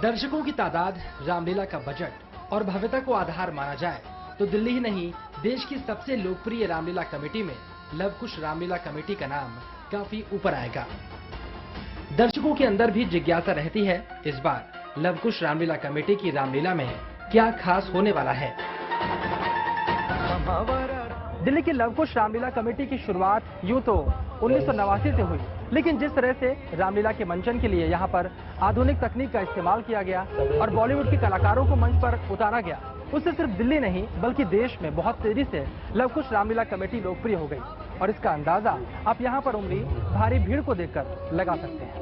दर्शकों की तादाद, रामलीला का बजट और भव्यता को आधार माना जाए तो दिल्ली ही नहीं, देश की सबसे लोकप्रिय रामलीला कमेटी में लव कुश रामलीला कमेटी का नाम काफी ऊपर आएगा। दर्शकों के अंदर भी जिज्ञासा रहती है, इस बार लव कुश रामलीला कमेटी की रामलीला में क्या खास होने वाला है। दिल्ली की लव कुश रामलीला कमेटी की शुरुआत यूं तो 1989 से हुई, लेकिन जिस तरह से रामलीला के मंचन के लिए यहाँ पर आधुनिक तकनीक का इस्तेमाल किया गया और बॉलीवुड के कलाकारों को मंच पर उतारा गया, उससे सिर्फ दिल्ली नहीं बल्कि देश में बहुत तेजी से लव कुश रामलीला कमेटी लोकप्रिय हो गई। और इसका अंदाजा आप यहाँ पर उमड़ी भारी भीड़ को देखकर लगा सकते हैं।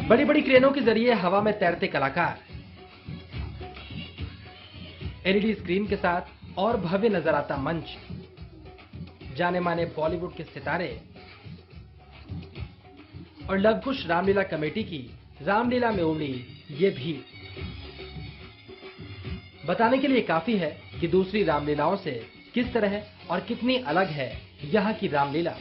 बड़ी बड़ी क्रेनों के जरिए हवा में तैरते कलाकार, एलईडी स्क्रीन के साथ और भव्य नजर आता मंच, जाने माने बॉलीवुड के सितारे और लव कुश रामलीला कमेटी की रामलीला में उमड़ी ये भीड़ बताने के लिए काफी है कि दूसरी रामलीलाओं से किस तरह और कितनी अलग है यहाँ की रामलीला।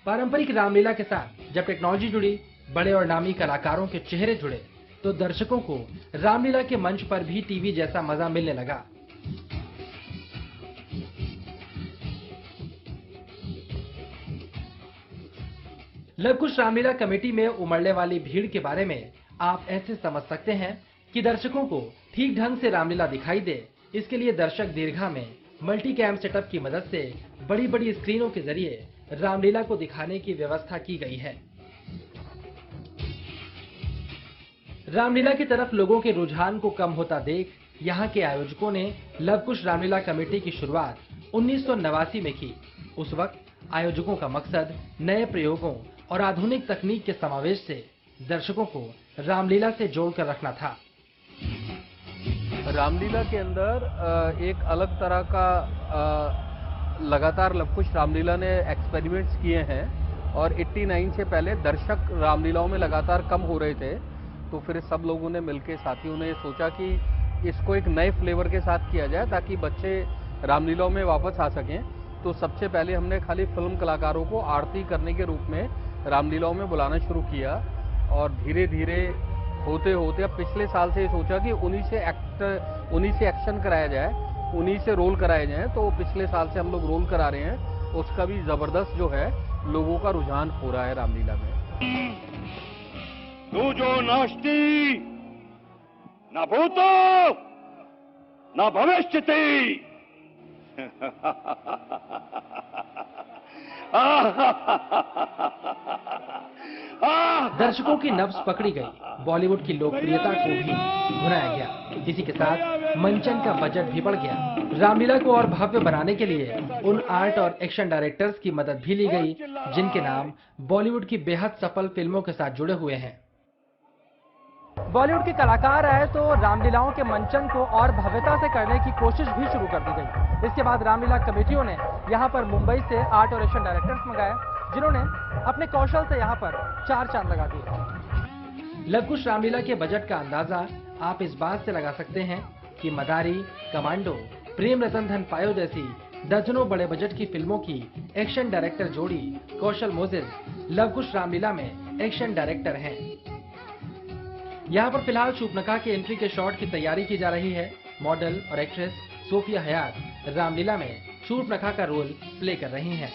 पारंपरिक रामलीला के साथ जब टेक्नोलॉजी जुड़ी, बड़े और नामी कलाकारों के चेहरे जुड़े, तो दर्शकों को रामलीला के मंच पर भी टीवी जैसा मजा मिलने लगा। लव कुश रामलीला कमेटी में उमड़ने वाली भीड़ के बारे में आप ऐसे समझ सकते हैं कि दर्शकों को ठीक ढंग से रामलीला दिखाई दे, इसके लिए दर्शक दीर्घा में मल्टी कैम सेटअप की मदद से बड़ी बड़ी स्क्रीनों के जरिए रामलीला को दिखाने की व्यवस्था की गई है। रामलीला की तरफ लोगों के रुझान को कम होता देख यहाँ के आयोजकों ने लव कुश रामलीला कमेटी की शुरुआत 1989 में की। उस वक्त आयोजकों का मकसद नए प्रयोगों और आधुनिक तकनीक के समावेश से दर्शकों को रामलीला से जोड़कर रखना था। रामलीला के अंदर एक अलग तरह का लगातार लव कुश रामलीला ने एक्सपेरिमेंट्स किए हैं और 89 से पहले दर्शक रामलीलाओं में लगातार कम हो रहे थे, तो फिर सब लोगों ने मिलकर, साथियों ने सोचा कि इसको एक नए फ्लेवर के साथ किया जाए ताकि बच्चे रामलीलाओं में वापस आ सकें। तो सबसे पहले हमने खाली फिल्म कलाकारों को आरती करने के रूप में रामलीलाओं में बुलाना शुरू किया और धीरे धीरे होते होते अब पिछले साल से सोचा कि उन्हीं से एक्शन कराया जाए, उन्हीं से रोल कराए जाएं। तो पिछले साल से हम लोग रोल करा रहे हैं, उसका भी जबरदस्त जो है लोगों का रुझान हो रहा है रामलीला में। तू जो नास्ती न भूतो न भविष्यति दर्शकों की नब्ज पकड़ी गई, बॉलीवुड की लोकप्रियता को भी भुनाया गया। इसी के साथ मंचन का बजट भी बढ़ गया। रामलीला को और भव्य बनाने के लिए उन आर्ट और एक्शन डायरेक्टर्स की मदद भी ली गई जिनके नाम बॉलीवुड की बेहद सफल फिल्मों के साथ जुड़े हुए हैं। बॉलीवुड के कलाकार आए तो रामलीलाओं के मंचन को और भव्यता से करने की कोशिश भी शुरू कर दी गई। इसके बाद रामलीला कमेटियों ने यहाँ पर मुंबई से आर्ट और एक्शन डायरेक्टर्स मंगाए, जिन्होंने अपने कौशल से यहाँ पर चार चांद लगा दिए। लव कुश रामलीला के बजट का अंदाजा आप इस बात से लगा सकते हैं कि मदारी, कमांडो, प्रेम रतन धन पायो जैसी दर्जनों बड़े बजट की फिल्मों की एक्शन डायरेक्टर जोड़ी कौशल मोजेस लव कुश रामलीला में एक्शन डायरेक्टर हैं। यहाँ पर फिलहाल शूर्पणखा के एंट्री के शॉट की तैयारी की जा रही है। मॉडल और एक्ट्रेस सोफिया हयात रामलीला में शूर्पणखा का रोल प्ले कर रही हैं।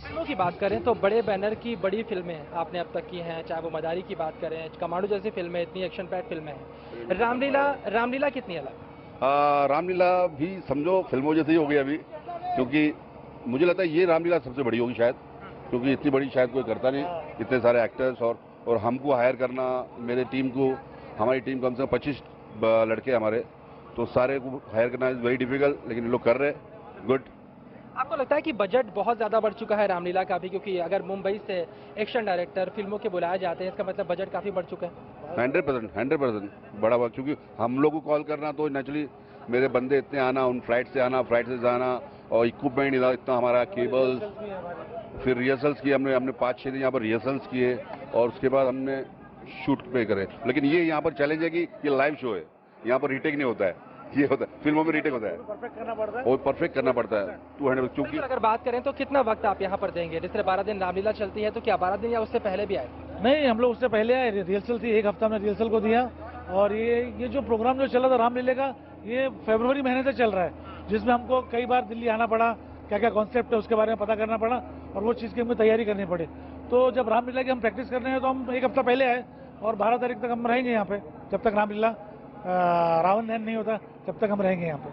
फिल्मों की बात करें तो बड़े बैनर की बड़ी फिल्में आपने अब तक की हैं, चाहे वो मदारी की बात करें, कमांडो जैसी फिल्में, इतनी एक्शन पैक फिल्में हैं। रामलीला कितनी अलग? रामलीला भी समझो फिल्मों जैसे ही हो गई अभी, क्योंकि मुझे लगता है ये रामलीला सबसे बड़ी होगी शायद, क्योंकि इतनी बड़ी शायद कोई करता नहीं, इतने सारे एक्टर्स और हमको हायर करना, मेरे टीम को, हमारी टीम कम से कम 25 लड़के हमारे, तो सारे को हायर करना इज वेरी डिफिकल्ट, लेकिन लोग कर रहे हैं, गुड। आपको लगता है कि बजट बहुत ज्यादा बढ़ चुका है रामलीला का भी, क्योंकि अगर मुंबई से एक्शन डायरेक्टर फिल्मों के बुलाए जाते हैं, इसका मतलब बजट काफी बढ़ चुका है? 100% बड़ा हुआ, क्योंकि हम लोग को कॉल करना तो नेचुरली मेरे बंदे इतने आना, उन फ्लाइट से आना, फ्लाइट से जाना, और इक्विपमेंट इतना हमारा, केबल्स, फिर रिहर्सल्स किए हमने 5-6 दिन यहाँ पर रिहर्सल्स किए और उसके बाद हमने शूट पे करे। लेकिन ये यहाँ पर चैलेंज है कि ये लाइव शो है, यहाँ पर रीटेक नहीं होता है, ये होता है फिल्मों में रीटेक होता है, परफेक्ट करना पड़ता है और परफेक्ट करना पड़ता है 200। क्योंकि अगर बात करें तो कितना वक्त आप यहाँ पर देंगे? जैसे 12 दिन रामलीला चलती है, तो क्या 12 दिन या उससे पहले भी आए? नहीं, हम लोग उससे पहले आए, रिहर्सल थी, 1 हफ्ता में रिहर्सल को दिया। और ये जो प्रोग्राम जो चला था रामलीला का, ये फरवरी महीने से चल रहा है, जिसमें हमको कई बार दिल्ली आना पड़ा, क्या क्या कॉन्सेप्ट है उसके बारे में पता करना पड़ा और वो चीज़ की हमें तैयारी करनी पड़ी। तो जब रामलीला की हम प्रैक्टिस कर रहे हैं तो हम 1 हफ्ता पहले आए और 12 तारीख तक हम रहेंगे यहाँ पे, जब तक रामलीला रावण दहन नहीं होता तब तक हम रहेंगे यहाँ पे।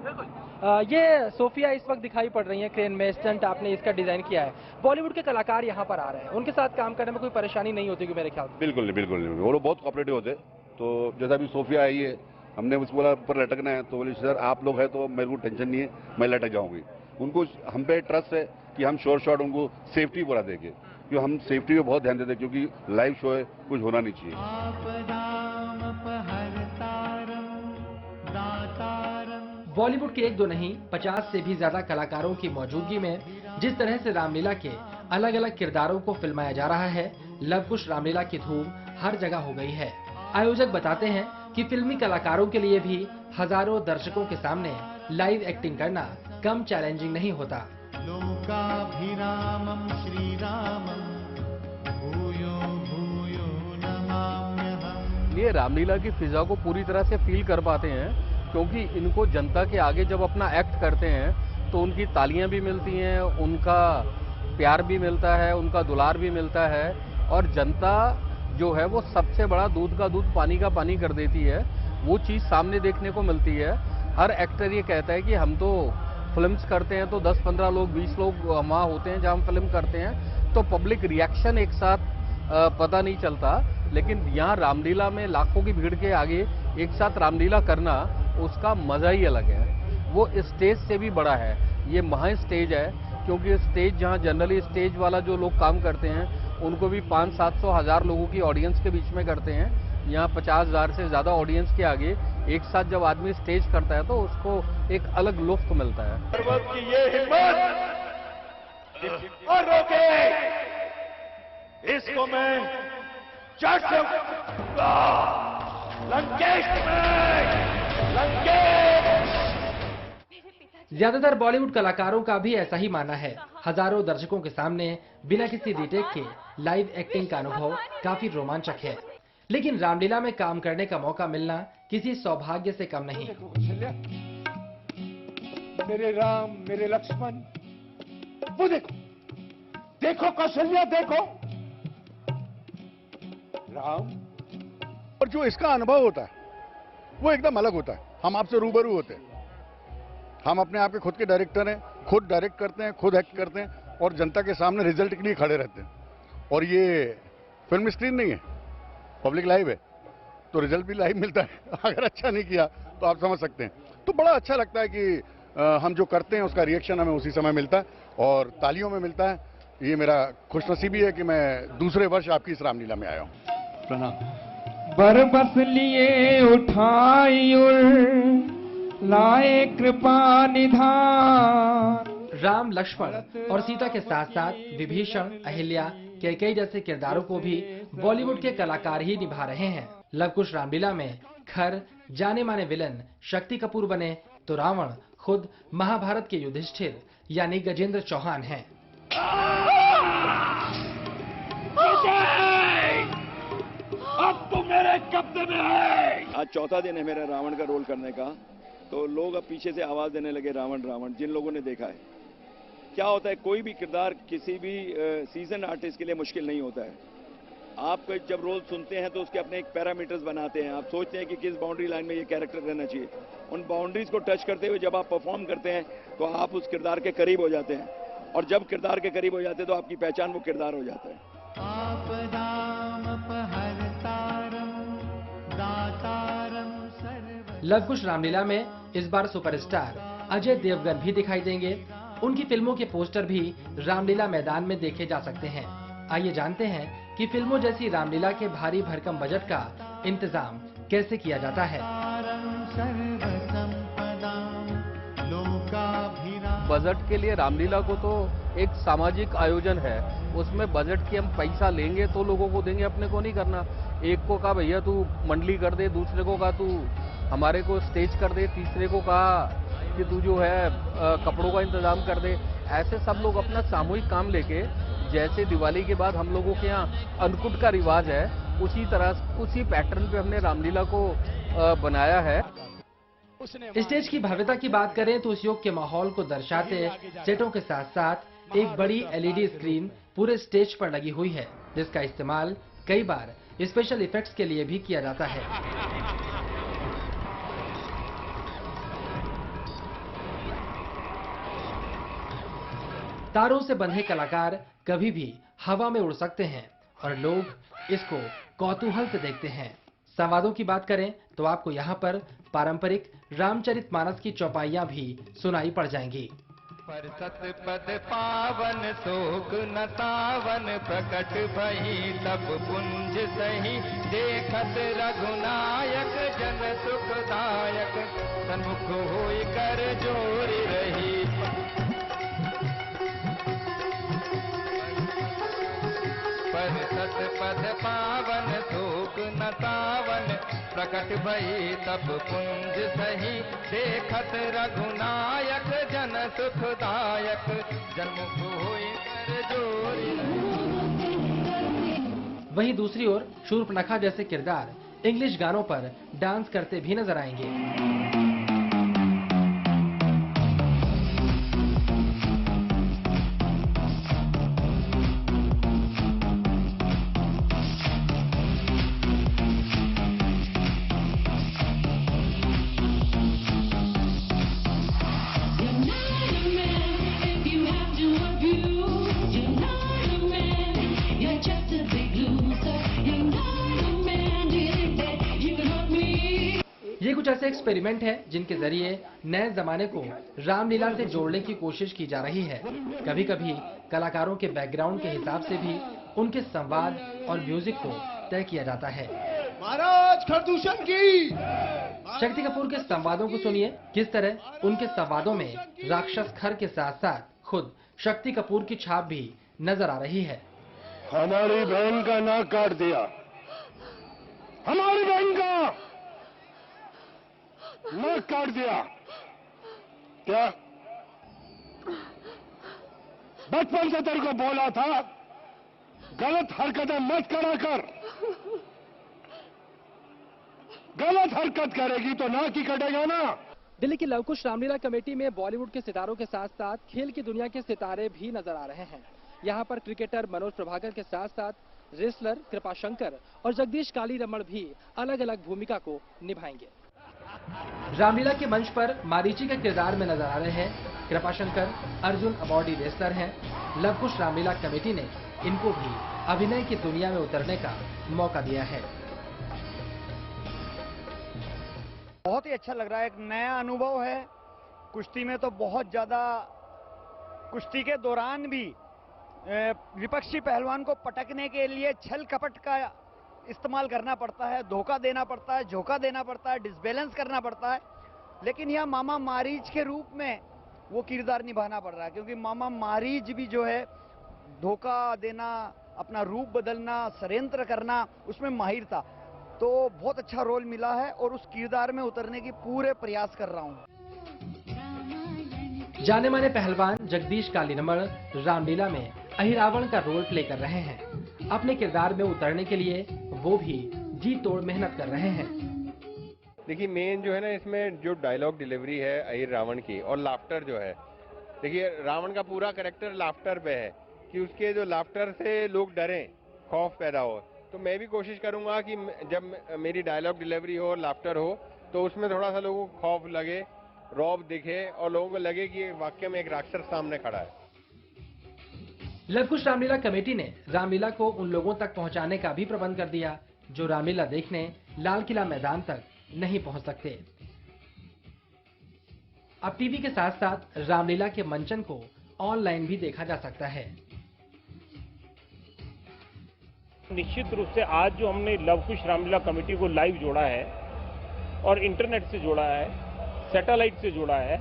ये सोफिया इस वक्त दिखाई पड़ रही है क्रेन में, स्टंट आपने इसका डिजाइन किया है। बॉलीवुड के कलाकार यहाँ पर आ रहे हैं, उनके साथ काम करने में कोई परेशानी नहीं होती मेरे ख्याल से? बिल्कुल नहीं, बिल्कुल नहीं, वो लोग बहुत कोऑपरेटिव होते। तो जैसा अभी सोफिया आई है, हमने उसको बोला ऊपर लटकना है, तो बोले सर आप लोग हैं तो मेरे को टेंशन नहीं है, मैं लटक जाऊंगी। उनको हम पे ट्रस्ट है कि हम शॉर्ट शॉट उनको सेफ्टी पूरा देंगे, क्योंकि हम सेफ्टी पे बहुत ध्यान देते हैं, क्योंकि लाइव शो है, कुछ होना नहीं चाहिए। बॉलीवुड के 1-2 नहीं 50 से भी ज्यादा कलाकारों की मौजूदगी में जिस तरह से रामलीला के अलग अलग किरदारों को फिल्माया जा रहा है, लवकुश रामलीला की धूम हर जगह हो गई है। आयोजक बताते हैं कि फिल्मी कलाकारों के लिए भी हजारों दर्शकों के सामने लाइव एक्टिंग करना कम चैलेंजिंग नहीं होता। लोकाभिरामं श्रीरामं भूयो भूयो नमाम्यहम्। ये रामलीला की फिजा को पूरी तरह से फील कर पाते हैं, क्योंकि इनको जनता के आगे जब अपना एक्ट करते हैं तो उनकी तालियां भी मिलती हैं, उनका प्यार भी मिलता है, उनका दुलार भी मिलता है और जनता जो है वो सबसे बड़ा दूध का दूध पानी का पानी कर देती है। वो चीज़ सामने देखने को मिलती है। हर एक्टर ये कहता है कि हम तो फिल्म्स करते हैं तो 10-15 लोग 20 लोग वहाँ होते हैं जहाँ हम फिल्म करते हैं, तो पब्लिक रिएक्शन एक साथ पता नहीं चलता, लेकिन यहाँ रामलीला में लाखों की भीड़ के आगे एक साथ रामलीला करना, उसका मजा ही अलग है। वो स्टेज से भी बड़ा है, ये महा स्टेज है, क्योंकि स्टेज जहाँ जनरली स्टेज वाला जो लोग काम करते हैं उनको भी 500-700 हज़ार लोगों की ऑडियंस के बीच में करते हैं, यहाँ 50,000 से ज़्यादा ऑडियंस के आगे एक साथ जब आदमी स्टेज करता है तो उसको एक अलग लुत्फ मिलता है। पर्वत की ये हिम्मत और रोके, इसको मैं चट से लंकेश में लंकेश। ज्यादातर बॉलीवुड कलाकारों का भी ऐसा ही मानना है। हजारों दर्शकों के सामने बिना किसी रीटेक के लाइव एक्टिंग का अनुभव काफी रोमांचक है, लेकिन रामलीला में काम करने का मौका मिलना किसी सौभाग्य से कम नहीं। मेरे राम, मेरे लक्ष्मण, वो देखो, देखो कौशल्या, देखो राम। और जो इसका अनुभव होता है वो एकदम अलग होता है। हम आपसे रूबरू होते हैं, हम अपने आप के खुद के डायरेक्टर हैं, खुद डायरेक्ट करते हैं, खुद एक्ट करते हैं और जनता के सामने रिजल्ट के लिए खड़े रहते हैं। और ये फिल्म स्क्रीन नहीं है, पब्लिक लाइव है, तो रिजल्ट भी लाइव मिलता है। अगर अच्छा नहीं किया तो आप समझ सकते हैं। तो बड़ा अच्छा लगता है कि हम जो करते हैं उसका रिएक्शन हमें उसी समय मिलता है और तालियों में मिलता है। ये मेरा खुशनसीबी है कि मैं दूसरे वर्ष आपकी इस रामलीला में आया हूँ। प्रणाम। बरबस लिए उठाई लाए कृपा निधान। राम, लक्ष्मण और सीता के साथ साथ विभीषण, अहिल्या, कैकेयी जैसे किरदारों को भी बॉलीवुड के कलाकार ही निभा रहे हैं। लवकुश रामलीला में खर जाने माने विलन शक्ति कपूर बने तो रावण खुद महाभारत के युधिष्ठिर यानी गजेंद्र चौहान हैं। अब तू मेरे कब्जे में है। आज चौथा दिन है मेरा रावण का रोल करने का, तो लोग अब पीछे से आवाज देने लगे रावण रावण। जिन लोगों ने देखा है क्या होता है, कोई भी किरदार किसी भी सीजन आर्टिस्ट के लिए मुश्किल नहीं होता है। आप जब रोल सुनते हैं तो उसके अपने एक पैरामीटर्स बनाते हैं, आप सोचते हैं कि किस बाउंड्री लाइन में ये कैरेक्टर रहना चाहिए। उन बाउंड्रीज को टच करते हुए जब आप परफॉर्म करते हैं तो आप उस किरदार के करीब हो जाते हैं, और जब किरदार के करीब हो जाते हैं तो आपकी पहचान वो किरदार हो जाता है। लवकुश रामलीला में इस बार सुपरस्टार अजय देवगन भी दिखाई देंगे। उनकी फिल्मों के पोस्टर भी रामलीला मैदान में देखे जा सकते हैं। आइए जानते हैं कि फिल्मों जैसी रामलीला के भारी भरकम बजट का इंतजाम कैसे किया जाता है। बजट के लिए रामलीला को तो एक सामाजिक आयोजन है, उसमें बजट की हम पैसा लेंगे तो लोगों को देंगे, अपने को नहीं करना। एक को कहा भैया तू मंडली कर दे, दूसरे को कहा तू हमारे को स्टेज कर दे, तीसरे को कहा कि तू जो है कपड़ों का इंतजाम कर दे। ऐसे सब लोग अपना सामूहिक काम लेके, जैसे दिवाली के बाद हम लोगों के यहाँ अन्नकूट का रिवाज है, उसी तरह उसी पैटर्न पे हमने रामलीला को बनाया है। स्टेज की भव्यता की बात करें तो उस योग के माहौल को दर्शाते सेटों के साथ साथ एक बड़ी एलईडी स्क्रीन पूरे स्टेज पर लगी हुई है, जिसका इस्तेमाल कई बार स्पेशल इफेक्ट्स के लिए भी किया जाता है। तारों से बंधे कलाकार कभी भी हवा में उड़ सकते हैं और लोग इसको कौतूहल से देखते हैं। संवादों की बात करें तो आपको यहाँ पर पारंपरिक रामचरितमानस की चौपाइयां भी सुनाई पड़ जाएंगी। पर सतपद पावन शोक न तावन, प्रकट भई तब पुंज सही, देखत रघुनायक जन सुखदायक, सन्मुख होई कर जोरी रही। पर सतपद पावन शोक न तावन, प्रकट भई तब पुंज सही, देखत रघुनायक जन सुखदायक, जन्मुख होई कर जोरी। वहीं दूसरी ओर शूर्पणखा जैसे किरदार इंग्लिश गानों पर डांस करते भी नजर आएंगे। ये कुछ ऐसे एक्सपेरिमेंट हैं जिनके जरिए नए जमाने को रामलीला से जोड़ने की कोशिश की जा रही है। कभी कभी कलाकारों के बैकग्राउंड के हिसाब से भी उनके संवाद और म्यूजिक को तय किया जाता है। महाराज खरदूषण की। शक्ति कपूर के संवादों को सुनिए, किस तरह उनके संवादों में राक्षस खर के साथ साथ खुद शक्ति कपूर की छाप भी नजर आ रही है। हमारी बहन का नाक काट दिया, हमारी बहन का नाक काट दिया। क्या बचपन से तेरे को बोला था गलत हरकतें मत करा कर, गलत हरकत करेगी तो नाक ही कटेगा ना। दिल्ली की लवकुश रामलीला कमेटी में बॉलीवुड के सितारों के साथ साथ खेल की दुनिया के सितारे भी नजर आ रहे हैं। यहाँ पर क्रिकेटर मनोज प्रभाकर के साथ साथ रेसलर कृपाशंकर और जगदीश कालीरमण भी अलग अलग भूमिका को निभाएंगे। रामलीला के मंच पर मारीची के किरदार में नजर आ रहे हैं कृपाशंकर अर्जुन अवॉर्डी रेसलर हैं। लवकुश रामलीला कमेटी ने इनको भी अभिनय की दुनिया में उतरने का मौका दिया है। बहुत ही अच्छा लग रहा है, एक नया अनुभव है। कुश्ती में तो बहुत ज्यादा, कुश्ती के दौरान भी विपक्षी पहलवान को पटकने के लिए छल कपट का इस्तेमाल करना पड़ता है, धोखा देना पड़ता है, झोंका देना पड़ता है, डिसबैलेंस करना पड़ता है। लेकिन यह मामा मारीच के रूप में वो किरदार निभाना पड़ रहा है, क्योंकि मामा मारीच भी जो है धोखा देना, अपना रूप बदलना, षड्यंत्र करना, उसमें माहिर था। तो बहुत अच्छा रोल मिला है और उस किरदार में उतरने की पूरे प्रयास कर रहा हूँ। जाने माने पहलवान जगदीश कालीरमण रामलीला में अहिरावण का रोल प्ले कर रहे हैं। अपने किरदार में उतरने के लिए वो भी जी तोड़ मेहनत कर रहे हैं। देखिए मेन जो है ना इसमें जो डायलॉग डिलीवरी है अहिर रावण की और लाफ्टर जो है, देखिए रावण का पूरा कैरेक्टर लाफ्टर पे है कि उसके जो लाफ्टर से लोग डरें, खौफ पैदा हो। तो मैं भी कोशिश करूंगा कि जब मेरी डायलॉग डिलीवरी हो, लाफ्टर हो, तो उसमें थोड़ा सा लोगों को खौफ लगे, रौब दिखे और लोगों को लगे कि वाकई में एक राक्षस सामने खड़ा है। लवकुश रामलीला कमेटी ने रामलीला को उन लोगों तक पहुंचाने का भी प्रबंध कर दिया जो रामलीला देखने लाल किला मैदान तक नहीं पहुंच सकते। अब टीवी के साथ साथ रामलीला के मंचन को ऑनलाइन भी देखा जा सकता है। निश्चित रूप से आज जो हमने लवकुश रामलीला कमेटी को लाइव जोड़ा है और इंटरनेट से जोड़ा है, सैटेलाइट से जोड़ा है,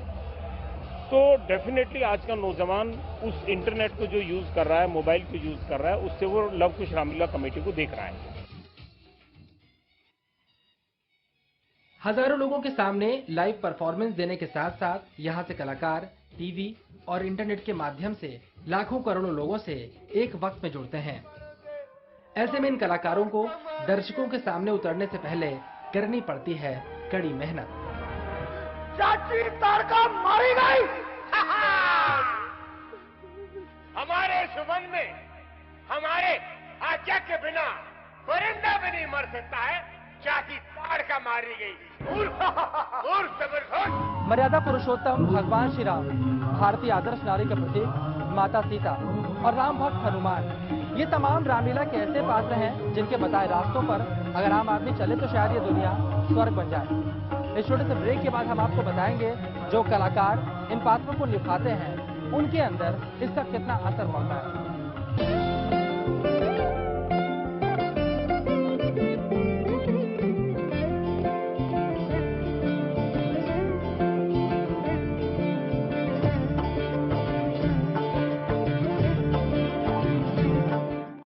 तो डेफिनेटली आज का नौजवान उस इंटरनेट को जो यूज कर रहा है, मोबाइल को यूज कर रहा है, उससे वो लव कुश रामलीला कमेटी को देख रहा है। हजारों लोगों के सामने लाइव परफॉर्मेंस देने के साथ साथ यहां से कलाकार टीवी और इंटरनेट के माध्यम से लाखों करोड़ों लोगों से एक वक्त में जुड़ते हैं। ऐसे में इन कलाकारों को दर्शकों के सामने उतरने से पहले करनी पड़ती है कड़ी मेहनत। चाची तारका मारी गई। हमारे सुमन में हमारे आज्ञा के बिना परिंदा भी नहीं मर सकता है। चाची तारका मारी गई। मर्यादा पुरुषोत्तम भगवान श्री राम, भारतीय आदर्श नारी का प्रतीक माता सीता और राम भक्त हनुमान, ये तमाम रामलीला के ऐसे पात्र हैं जिनके बताए रास्तों पर अगर आम आदमी चले तो शायद ये दुनिया स्वर्ग बन जाए। इस छोटे से ब्रेक के बाद हम आपको बताएंगे जो कलाकार इन पात्रों को निभाते हैं उनके अंदर इसका कितना असर पड़ता है।